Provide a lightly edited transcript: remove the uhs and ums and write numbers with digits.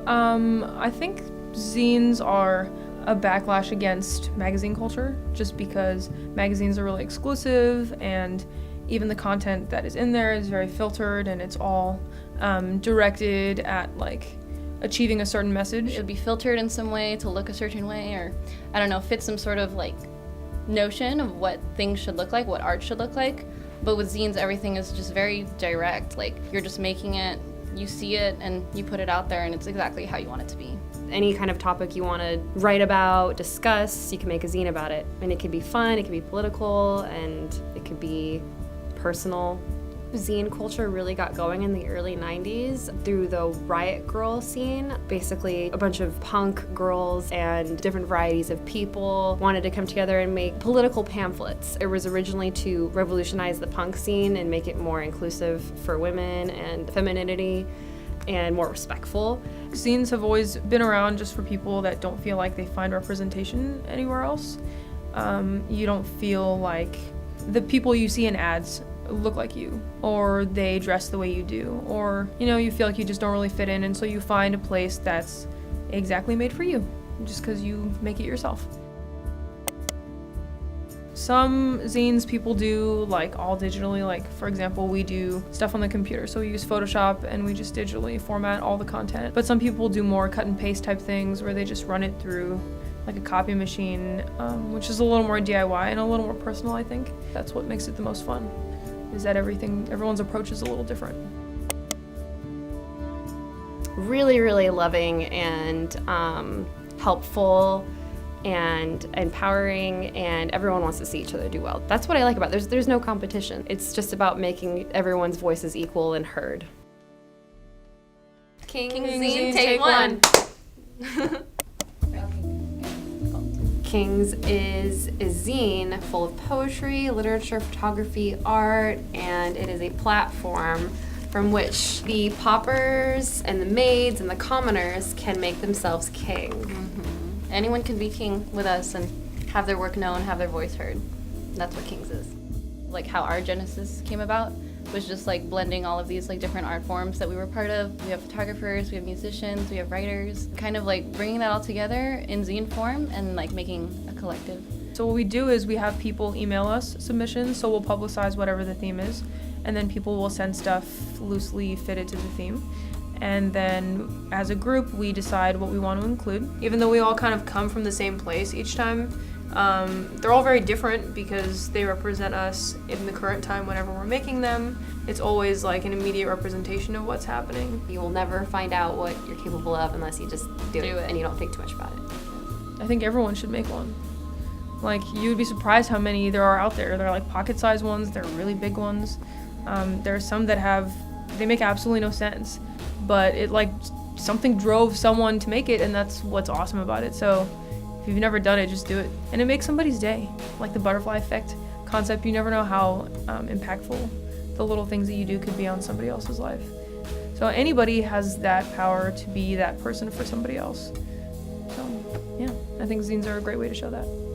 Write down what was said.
I think zines are a backlash against magazine culture, just because magazines are really exclusive, and even the content that is in there is very filtered, and it's all directed at like achieving a certain message. It would be filtered in some way to look a certain way, or I don't know, fit some sort of like notion of what things should look like, what art should look like. But with zines, everything is just very direct. Like, you're just making it, you see it, and you put it out there, and it's exactly how you want it to be. Any kind of topic you want to write about, discuss, you can make a zine about it. And it could be fun, it could be political, and it could be personal. Zine culture really got going in the early 90s through the riot girl scene. Basically, a bunch of punk girls and different varieties of people wanted to come together and make political pamphlets. It was originally to revolutionize the punk scene and make it more inclusive for women and femininity and more respectful. Zines have always been around just for people that don't feel like they find representation anywhere else. You don't feel like the people you see in ads look like you, or they dress the way you do, or you feel like you just don't really fit in, and so you find a place that's exactly made for you just because you make it yourself. Some zines people do like all digitally, like for example we do stuff on the computer, so we use Photoshop and we just digitally format all the content. But some people do more cut and paste type things where they just run it through like a copy machine, which is a little more DIY and a little more personal. I think that's what makes it the most fun, is that everyone's approach is a little different. Really, really loving and helpful and empowering, and everyone wants to see each other do well. That's what I like about it. There's no competition. It's just about making everyone's voices equal and heard. Kheang Zine, take one. Kheang's is a zine full of poetry, literature, photography, art, and it is a platform from which the paupers and the maids and the commoners can make themselves king. Mm-hmm. Anyone can be king with us and have their work known, have their voice heard. That's what Kheang's is. Like how our Genesis came about was just like blending all of these like different art forms that we were part of. We have photographers, we have musicians, we have writers, kind of like bringing that all together in zine form and like making a collective. So what we do is we have people email us submissions, so we'll publicize whatever the theme is, and then people will send stuff loosely fitted to the theme. And then as a group, we decide what we want to include. Even though we all kind of come from the same place each time, they're all very different because they represent us in the current time whenever we're making them. It's always like an immediate representation of what's happening. You will never find out what you're capable of unless you just do it and you don't think too much about it. I think everyone should make one. Like, you would be surprised how many there are out there. They're like pocket-sized ones, they're really big ones. There are some that they make absolutely no sense, but it like something drove someone to make it, and that's what's awesome about it. So if you've never done it, just do it. And it makes somebody's day. Like the butterfly effect concept, you never know how impactful the little things that you do could be on somebody else's life. So anybody has that power to be that person for somebody else. So yeah, I think zines are a great way to show that.